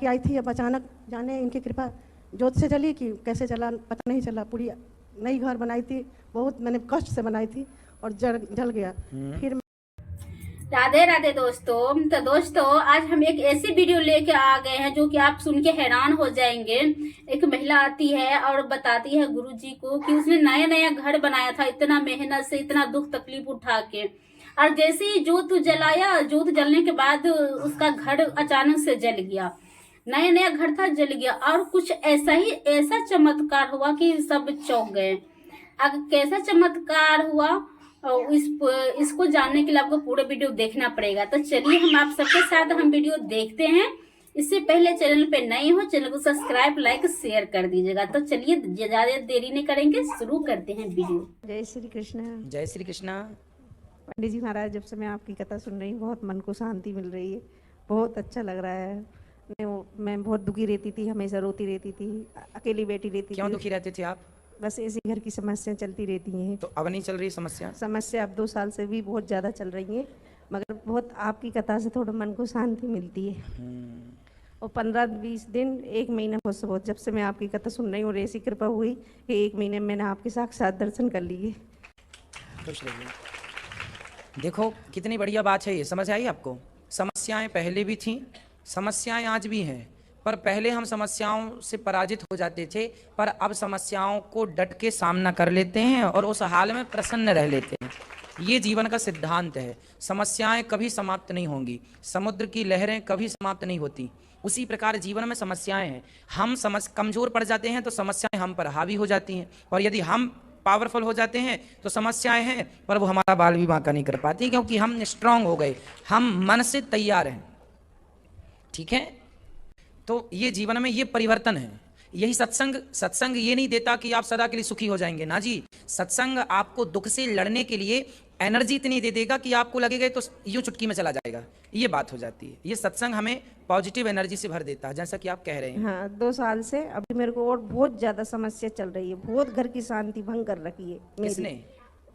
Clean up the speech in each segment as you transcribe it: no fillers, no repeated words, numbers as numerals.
के आई थी, अब अचानक जाने इनकी कृपा जोत से जली कि कैसे जला पता नहीं चला। पूरी नई घर बनाई थी, बहुत मैंने कष्ट से बनाई थी और जल गया। फिर राधे राधे दोस्तों। तो दोस्तों आज हम एक ऐसी वीडियो लेके आ गए हैं जो कि आप सुन के हैरान हो जाएंगे। एक महिला आती है और बताती है गुरुजी को कि उसने नया नया घर बनाया था, इतना मेहनत से, इतना दुख तकलीफ उठा के, और जैसे ही जोत जलाया, जोत जलने के बाद उसका घर अचानक से जल गया। नया नया घर था, जल गया। और कुछ ऐसा चमत्कार हुआ कि सब चौंक गए। अब कैसा चमत्कार हुआ और इसको जानने के लिए आपको पूरा वीडियो देखना पड़ेगा। तो चलिए हम आप सबके साथ हम वीडियो देखते हैं। इससे पहले चैनल पे नए हो, चैनल को सब्सक्राइब, लाइक, शेयर कर दीजिएगा। तो चलिए ज्यादा देरी नहीं करेंगे, शुरू करते हैं वीडियो। जय श्री कृष्ण। जय श्री कृष्णा। पंडित जी महाराज, जब से मैं आपकी कथा सुन रही हूँ बहुत मन को शांति मिल रही है, बहुत अच्छा लग रहा है। मैं बहुत दुखी रहती थी, हमेशा रोती रहती थी, अकेली बैठी रहती थी। क्यों दुखी रहते थे आप? बस ऐसी घर की समस्या चलती रहती हैं। तो अब नहीं चल रही समस्या? अब 2 साल से भी बहुत ज़्यादा चल रही है, मगर बहुत आपकी कथा से थोड़ा मन को शांति मिलती है। और 15-20 दिन, 1 महीना बहुत जब से मैं आपकी कथा सुन रही हूँ, ऐसी कृपा हुई कि 1 महीने में मैंने आपके साक्षात दर्शन कर लिए। खुश रहिए। देखो कितनी बढ़िया बात है ये, समझ आई आपको? समस्याएं पहले भी थी, समस्याएं आज भी हैं, पर पहले हम समस्याओं से पराजित हो जाते थे, पर अब समस्याओं को डट के सामना कर लेते हैं और उस हाल में प्रसन्न रह लेते हैं। ये जीवन का सिद्धांत है। समस्याएं कभी समाप्त नहीं होंगी, समुद्र की लहरें कभी समाप्त नहीं होती। उसी प्रकार जीवन में समस्याएं हैं। हम कमजोर पड़ जाते हैं तो समस्याएं हम पर हावी हो जाती हैं, और यदि हम पावरफुल हो जाते हैं तो समस्याएं हैं पर वो हमारा बाल भी बांका नहीं कर पाती, क्योंकि हम स्ट्रांग हो गए, हम मन से तैयार हैं। ठीक है? तो ये जीवन में ये परिवर्तन है। यही सत्संग ये नहीं देता कि आप सदा के लिए सुखी हो जाएंगे, ना जी। सत्संग आपको दुख से लड़ने के लिए एनर्जी इतनी दे देगा कि आपको लगेगा तो यूं चुटकी में चला जाएगा। ये बात हो जाती है। ये सत्संग हमें पॉजिटिव एनर्जी से भर देता है, जैसा कि आप कह रहे हैं। हाँ, 2 साल से अभी मेरे को और बहुत ज्यादा समस्या चल रही है, बहुत घर की शांति भंग कर रखी है। किसने?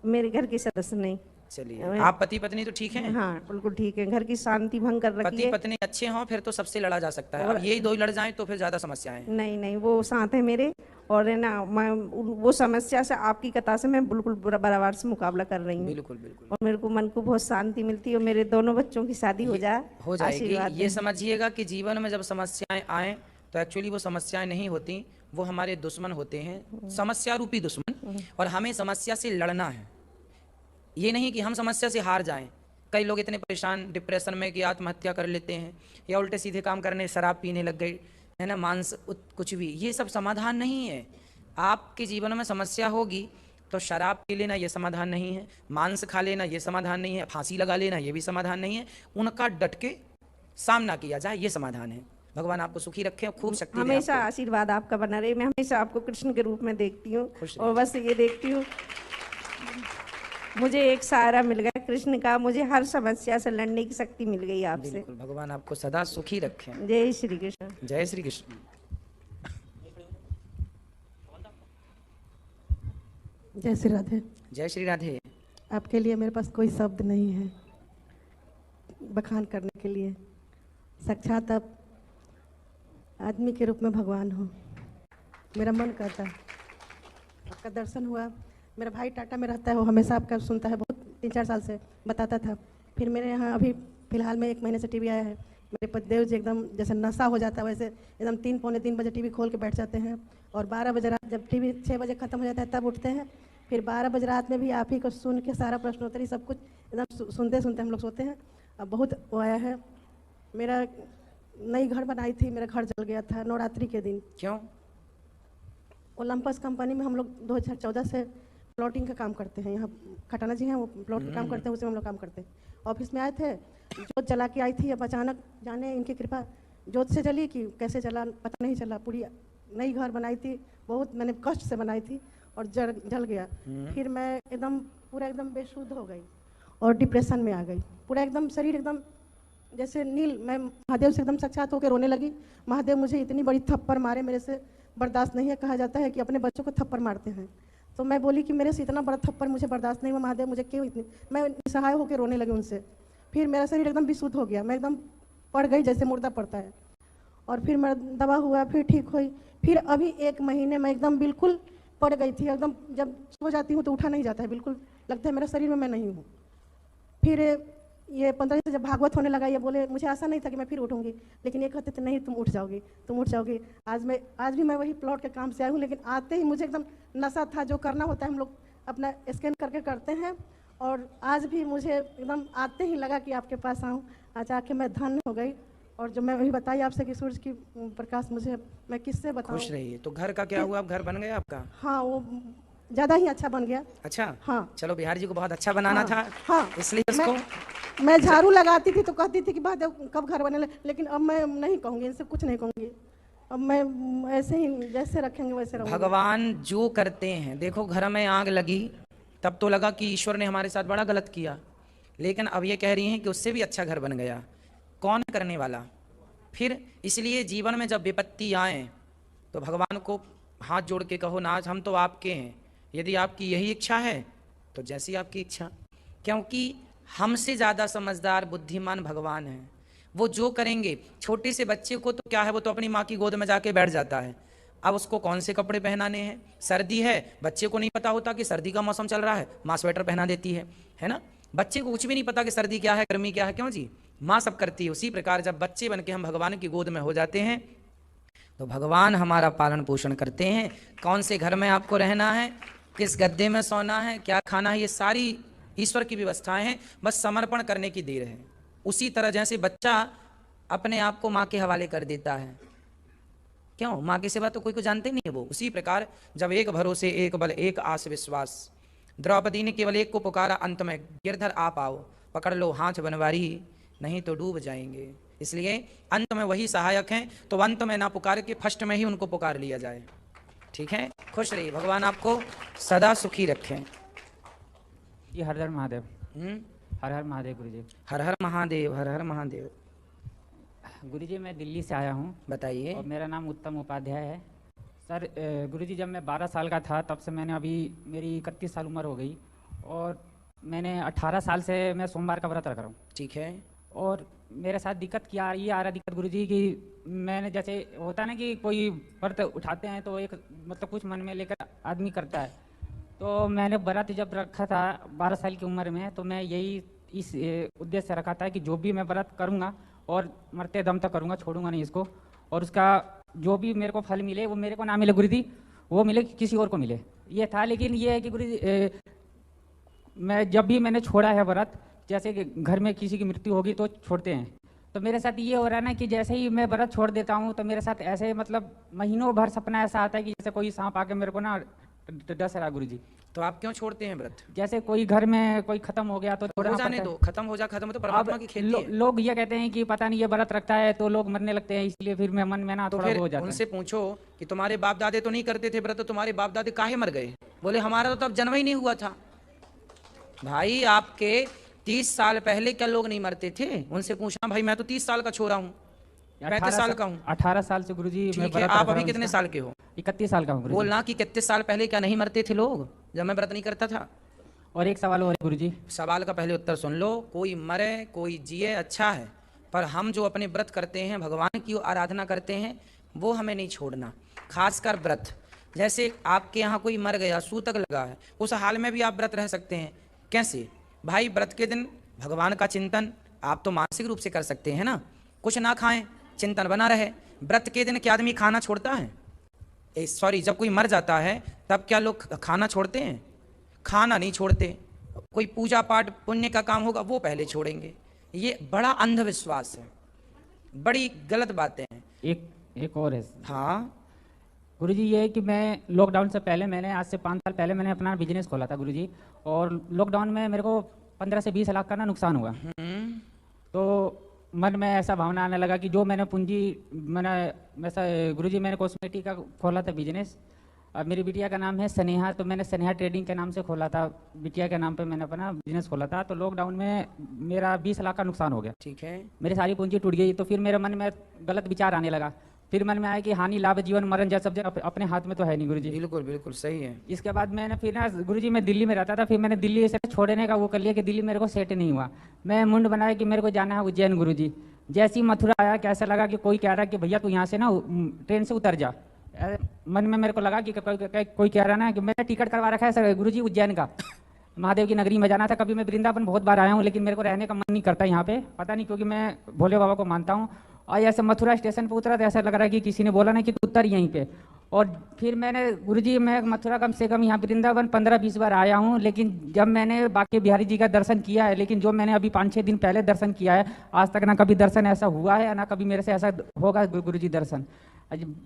मेरे घर के सदस्य ने। चलिए, आप पति पत्नी तो ठीक हैं? हाँ बिल्कुल ठीक है, घर की शांति भंग कर रखी है। पति पत्नी अच्छे हों फिर तो सबसे लड़ा जा सकता है, और यही 2 ही लड़ जाएं तो फिर ज्यादा समस्याएं हैं। नहीं, वो साथ है मेरे, और है ना, मैं वो समस्या से आपकी कथा से मैं बिल्कुल बराबर से मुकाबला कर रही हूँ। बिल्कुल। और मेरे को मन को बहुत शांति मिलती है, और मेरे दोनों बच्चों की शादी हो जाएगी। ये समझिएगा कि जीवन में जब समस्याएं आए तो एक्चुअली वो समस्याएं नहीं होती, वो हमारे दुश्मन होते हैं, समस्या रूपी दुश्मन। और हमें समस्या से लड़ना है, ये नहीं कि हम समस्या से हार जाएं। कई लोग इतने परेशान, डिप्रेशन में कि आत्महत्या कर लेते हैं, या उल्टे सीधे काम करने, शराब पीने लग गए, है ना, कुछ भी। ये सब समाधान नहीं है। आपके जीवन में समस्या होगी तो शराब पी लेना ये समाधान नहीं है, मांस खा लेना ये समाधान नहीं है, फांसी लगा लेना ये भी समाधान नहीं है। उनका डट के सामना किया जाए, ये समाधान है। भगवान आपको सुखी रखे और खूब शक्ति दे। हमेशा आशीर्वाद आपका बना रहे। मैं हमेशा आपको कृष्ण के रूप में देखती हूँ, और बस ये देखती हूँ, मुझे एक सहारा मिल गया कृष्ण का, मुझे हर समस्या से लड़ने की शक्ति मिल गई आपसे। भगवान आपको सदा सुखी रखें। जय श्री कृष्ण। जय श्री कृष्ण। जय श्री राधे। जय श्री राधे। आपके लिए मेरे पास कोई शब्द नहीं है बखान करने के लिए। साक्षात आप आदमी के रूप में भगवान हो। मेरा मन करता है, आपका दर्शन हुआ। मेरा भाई टाटा में रहता है, वो हमेशा आपका सुनता है, बहुत 3-4 साल से बताता था। फिर मेरे यहाँ अभी फिलहाल में 1 महीने से टीवी आया है। मेरे पतिदेव जी एकदम जैसे नशा हो जाता है वैसे एकदम 3-3 बजे टीवी खोल के बैठ जाते हैं, और 12 बजे रात, जब टीवी 6 बजे ख़त्म हो जाता है तब उठते हैं। फिर 12 बजे रात में भी आप ही को सुन के सारा प्रश्नोत्तरी सब कुछ एकदम सुनते सुनते हम लोग सोते हैं। अब बहुत वो आया है। मेरा नई घर बनाई थी, मेरा घर जल गया था नवरात्रि के दिन। क्यों? ओलंपस कंपनी में हम लोग 2014 से प्लॉटिंग का काम करते हैं। यहाँ खटाना जी हैं, वो प्लॉट का काम करते हैं, उसी में हम लोग काम करते हैं। ऑफिस में आए थे, जोत जला के आई थी, अब अचानक जाने इनकी कृपा जोत से जली कि कैसे जला पता नहीं चला। पूरी नई घर बनाई थी, बहुत मैंने कष्ट से बनाई थी और जल गया। फिर मैं एकदम पूरा एकदम बेसुध हो गई और डिप्रेशन में आ गई। पूरा एकदम शरीर एकदम जैसे नील। मैं महादेव से एकदम साक्षात होकर रोने लगी। महादेव मुझे इतनी बड़ी थप्पड़ मारे, मेरे से बर्दाश्त नहीं है। कहा जाता है कि अपने बच्चों को थप्पड़ मारते हैं, तो मैं बोली कि मेरे से इतना बड़ा थप्पड़ मुझे बर्दाश्त नहीं हुआ। महादेव मुझे क्यों इतनी, मैं निसहाय होकर रोने लगी उनसे। फिर मेरा शरीर एकदम विशुद्ध हो गया, मैं एकदम पड़ गई जैसे मुर्दा पड़ता है। और फिर मेरा दवा हुआ, फिर ठीक हुई। फिर अभी 1 महीने में एकदम बिल्कुल पड़ गई थी, एकदम जब सो जाती हूँ तो उठा नहीं जाता है, बिल्कुल लगता है मेरे शरीर में मैं नहीं हूँ। फिर ये 15 दिन से जब भागवत होने लगा, ये बोले, मुझे आशा नहीं था कि मैं फिर उठूंगी, लेकिन ये कहते थे नहीं तुम उठ जाओगी, तुम उठ जाओगी। आज भी मैं वही प्लॉट के काम से आई हूँ, लेकिन आते ही मुझे एकदम नशा था, जो करना होता है हम लोग अपना स्कैन करके करते हैं, और आज भी मुझे एकदम आते ही लगा कि आपके पास आऊँ। आज आके मैं धन्य हो गई। और जो मैं वही बताई आपसे कि सूरज की प्रकाश मुझे, मैं किससे बताऊँ। खुश रहिए। तो घर का क्या हुआ, अब घर बन गया आपका? हाँ, वो ज़्यादा ही अच्छा बन गया। अच्छा, हाँ। चलो, बिहार जी को बहुत अच्छा बनाना था। हाँ, इसलिए इसको मैं झाड़ू लगाती थी तो कहती थी कि बात कब घर बने, लेकिन अब मैं नहीं कहूँगी, इनसे कुछ नहीं कहूँगी। अब मैं ऐसे ही जैसे रखेंगे वैसे रहूँगी। भगवान जो करते हैं, देखो घर में आग लगी तब तो लगा कि ईश्वर ने हमारे साथ बड़ा गलत किया, लेकिन अब ये कह रही हैं कि उससे भी अच्छा घर बन गया। कौन करने वाला? फिर इसलिए जीवन में जब विपत्ति आए तो भगवान को हाथ जोड़ के कहो, नाज हम तो आपके हैं, यदि आपकी यही इच्छा है तो जैसी आपकी इच्छा। क्योंकि हमसे ज़्यादा समझदार बुद्धिमान भगवान हैं। वो जो करेंगे, छोटे से बच्चे को तो क्या है, वो तो अपनी माँ की गोद में जाके बैठ जाता है। अब उसको कौन से कपड़े पहनाने हैं, सर्दी है, बच्चे को नहीं पता होता कि सर्दी का मौसम चल रहा है, माँ स्वेटर पहना देती है ना। बच्चे को कुछ भी नहीं पता कि सर्दी क्या है, गर्मी क्या है, क्यों जी, माँ सब करती है। उसी प्रकार जब बच्चे बन के हम भगवान की गोद में हो जाते हैं तो भगवान हमारा पालन पोषण करते हैं। कौन से घर में आपको रहना है, किस गद्दे में सोना है, क्या खाना है, ये सारी ईश्वर की व्यवस्थाएं हैं, बस समर्पण करने की देर है। उसी तरह जैसे बच्चा अपने आप को माँ के हवाले कर देता है, क्यों, माँ की सेवा तो कोई को जानते नहीं है वो। उसी प्रकार जब एक भरोसे, एक बल, एक आस विश्वास, द्रौपदी ने केवल एक को पुकारा, अंत में गिरधर आप आओ, पकड़ लो हाथ बनवारी, नहीं तो डूब जाएंगे। इसलिए अंत में वही सहायक हैं, तो अंत में ना पुकार के फर्स्ट में ही उनको पुकार लिया जाए। ठीक है, खुश रहिए, भगवान आपको सदा सुखी रखें। जी हर हर महादेव। हर हर महादेव गुरु जी। हर हर महादेव, हर हर महादेव। गुरु जी मैं दिल्ली से आया हूँ। बताइए। और मेरा नाम उत्तम उपाध्याय है। सर गुरु जी जब मैं 12 साल का था तब से मैंने, अभी मेरी 31 साल उम्र हो गई, और मैंने 18 साल से मैं सोमवार का व्रत रख रहा हूँ। ठीक है। और मेरे साथ दिक्कत क्या ये आ रहा दिक्कत गुरु जी कि मैंने, जैसे होता है ना कि कोई व्रत उठाते हैं तो एक मतलब कुछ मन में लेकर आदमी करता है, तो मैंने व्रत जब रखा था 12 साल की उम्र में, तो मैं यही इस उद्देश्य से रखा था कि जो भी मैं व्रत करूँगा और मरते दम तक करूँगा, छोड़ूंगा नहीं इसको, और उसका जो भी मेरे को फल मिले वो मेरे को ना मिले गुरु जी, वो मिले किसी और को मिले, ये था। लेकिन ये है कि गुरु जी मैं जब भी मैंने छोड़ा है व्रत, जैसे कि घर में किसी की मृत्यु होगी तो छोड़ते हैं, तो मेरे साथ ये हो रहा है ना कि जैसे ही मैं व्रत छोड़ देता हूँ तो मेरे साथ ऐसे मतलब महीनों भर सपना ऐसा आता है कि जैसे कोई सांप आके मेरे को ना डस रहा गुरु जी। तो आप क्यों छोड़ते हैं व्रत? जैसे कोई घर में कोई खत्म हो गया तो छोड़ना हो जाने पड़ता दो, है। खत्म हो जा, खत्म हो तो परमात्मा की खेती है। लोग ये कहते हैं कि पता नहीं ये व्रत रखता है तो लोग मरने लगते हैं, इसलिए फिर मैं मन में ना तो थोड़ा फिर हो जाता है। उनसे पूछो कि तुम्हारे बाप दादे तो नहीं करते थे व्रत, तो तुम्हारे बाप दादे काहे मर गए? बोले हमारा तो तब जन्म ही नहीं हुआ था। भाई आपके 30 साल पहले क्या लोग नहीं मरते थे? उनसे पूछना। भाई मैं तो 30 साल का छोरा हूँ, 35 साल का हूँ। 18 साल से गुरुजी मैं ठीक है, व्रत आप रख अभी रहा हूँ कितने इसका। साल के हो? 31 साल का हूँ गुरुजी। बोलना कि 31 साल पहले क्या नहीं मरते थे लोग जब मैं व्रत नहीं करता था? और एक सवाल और है गुरुजी। सवाल का पहले उत्तर सुन लो। कोई मरे कोई जिए अच्छा है, पर हम जो अपने व्रत करते हैं, भगवान की आराधना करते हैं, वो हमें नहीं छोड़ना। खासकर व्रत, जैसे आपके यहाँ कोई मर गया, सूतक लगा है, उस हाल में भी आप व्रत रह सकते हैं। कैसे? भाई व्रत के दिन भगवान का चिंतन आप तो मानसिक रूप से कर सकते हैं ना, कुछ ना खाएं, चिंतन बना रहे। व्रत के दिन क्या आदमी खाना छोड़ता है? सॉरी, जब कोई मर जाता है तब क्या लोग खाना छोड़ते हैं? खाना नहीं छोड़ते। कोई पूजा पाठ पुण्य का काम होगा वो पहले छोड़ेंगे। ये बड़ा अंधविश्वास है, बड़ी गलत बातें हैं। एक और है। हाँ गुरुजी, ये है कि मैं लॉकडाउन से पहले, मैंने आज से 5 साल पहले मैंने अपना बिजनेस खोला था गुरुजी, और लॉकडाउन में मेरे को 15 से 20 लाख का ना नुकसान हुआ। तो मन में ऐसा भावना आने लगा कि जो मैंने पूंजी गुरुजी मैंने कॉस्मेटिक का खोला था बिजनेस। अब मेरी बिटिया का नाम है स्नेहा, तो मैंने स्नेहा ट्रेडिंग के नाम से खोला था, बिटिया के नाम पे मैंने अपना बिजनेस खोला था। तो लॉकडाउन में मेरा 20 लाख का नुकसान हो गया। ठीक है। मेरी सारी पूंजी टूट गई। तो फिर मेरे मन में गलत विचार आने लगा। फिर मन में आया कि हानि लाभ जीवन मरण जैसा सब्जेक्ट अपने हाथ में तो है नहीं गुरुजी। बिल्कुल बिल्कुल सही है। इसके बाद मैंने फिर ना गुरुजी मैं दिल्ली में रहता था, फिर मैंने दिल्ली से छोड़ने का वो कर लिया कि दिल्ली मेरे को सेट नहीं हुआ। मैं मुंड बनाया कि मेरे को जाना है उज्जैन गुरुजी। जैसे ही मथुरा आया कैसा लगा कि कोई कह रहा कि भैया तू यहाँ से ना ट्रेन से उतर जा। मन में मेरे को लगा कि कोई कह रहा ना कि मैंने टिकट करवा रखा है सर गुरुजी उज्जैन का, महादेव की नगरी में जाना था। कभी मैं वृंदावन बहुत बार आया हूँ लेकिन मेरे को रहने का मन नहीं करता यहाँ पे, पता नहीं क्योंकि मैं भोले बाबा को मानता हूँ। और ऐसे मथुरा स्टेशन पर उतरा तो ऐसा लग रहा है कि किसी ने बोला ना कि तू उतर यहीं पे। और फिर मैंने गुरुजी मैं मथुरा कम से कम यहाँ वृंदावन 15-20 बार आया हूँ, लेकिन जब मैंने बाके बिहारी जी का दर्शन किया है, लेकिन जो मैंने अभी 5-6 दिन पहले दर्शन किया है, आज तक ना कभी दर्शन ऐसा हुआ है ना कभी मेरे से ऐसा होगा गुरुजी दर्शन।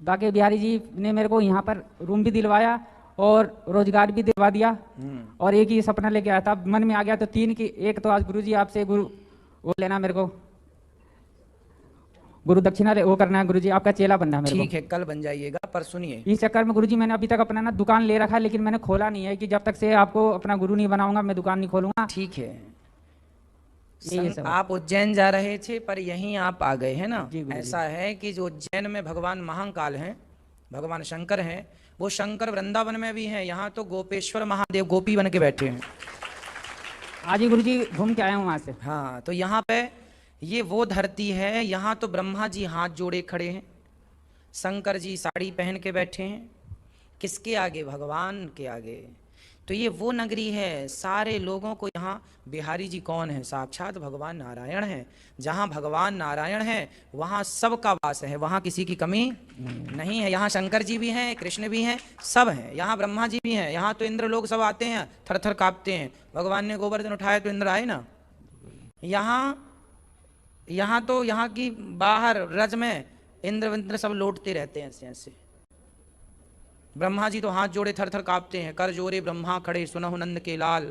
बाके बिहारी जी ने मेरे को यहाँ पर रूम भी दिलवाया और रोजगार भी दिलवा दिया। और एक ही सपना लेके आया था, मन में आ गया तो 3 की, एक तो आज गुरुजी आपसे वो लेना, मेरे को गुरु दक्षिणा वो करना है, गुरुजी आपका चेला बनना है मेरे को। ठीक है, कल बन जाइएगा। पर सुनिए, इस चक्कर में गुरुजी मैंने अभी तक अपना ना दुकान ले रखा है, लेकिन मैंने खोला नहीं है कि जब तक से आपको अपना गुरु नहीं बनाऊंगा मैं दुकान नहीं खोलूंगा। ठीक है, ये सब आप उज्जैन जा रहे थे पर यहीं आप आ गए हैं ना। जी गुरुजी। ऐसा है कि जो उज्जैन में भगवान महाकाल हैं, भगवान शंकर हैं, वो शंकर वृंदावन में भी हैं। यहाँ तो गोपेश्वर महादेव गोपी बन के बैठे हैं। आज ही गुरुजी घूम के आया हूँ वहाँ से। हाँ, तो यहाँ पे ये वो धरती है, यहाँ तो ब्रह्मा जी हाथ जोड़े खड़े हैं, शंकर जी साड़ी पहन के बैठे हैं, किसके आगे? भगवान के आगे। तो ये वो नगरी है, सारे लोगों को यहाँ बिहारी जी कौन है? साक्षात भगवान नारायण है। जहाँ भगवान नारायण है वहाँ सबका वास है, वहाँ किसी की कमी नहीं है। यहाँ शंकर जी भी हैं, कृष्ण भी हैं, सब हैं। यहाँ ब्रह्मा जी भी हैं। यहाँ तो इंद्र लोग सब आते हैं, थर थर कांपते हैं। भगवान ने गोवर्धन उठाया तो इंद्र आए ना। यहाँ तो यहाँ की बाहर रज में इंद्र सब लौटते रहते हैं ऐसे ऐसे। ब्रह्मा जी तो हाथ जोड़े थर थर कांपते हैं। कर जोरे ब्रह्मा खड़े सुनहु नंद के लाल,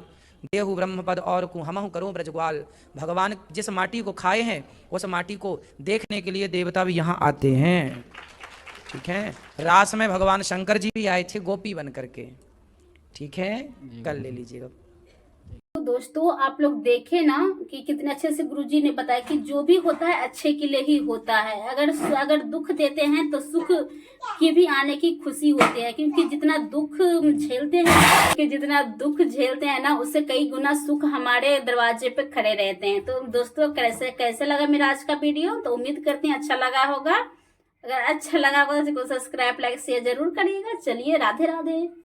देहु ब्रह्म पद और को हमहु करो ब्रजग्वाल। भगवान जिस माटी को खाए हैं उस माटी को देखने के लिए देवता भी यहाँ आते हैं। ठीक है, रास में भगवान शंकर जी भी आए थे गोपी बन करके। ठीक है, कल ले लीजिएगा। तो दोस्तों आप लोग देखे ना कि कितने अच्छे से गुरुजी ने बताया कि जो भी होता है अच्छे के लिए ही होता है। अगर दुख देते हैं तो सुख की भी आने की खुशी होती है, क्योंकि जितना दुख झेलते हैं ना उससे कई गुना सुख हमारे दरवाजे पे खड़े रहते हैं। तो दोस्तों कैसे लगा मेरा आज का वीडियो? तो उम्मीद करते हैं अच्छा लगा होगा। अगर अच्छा लगा होगा तो सब्सक्राइब लाइक शेयर जरूर करिएगा। चलिए, राधे राधे।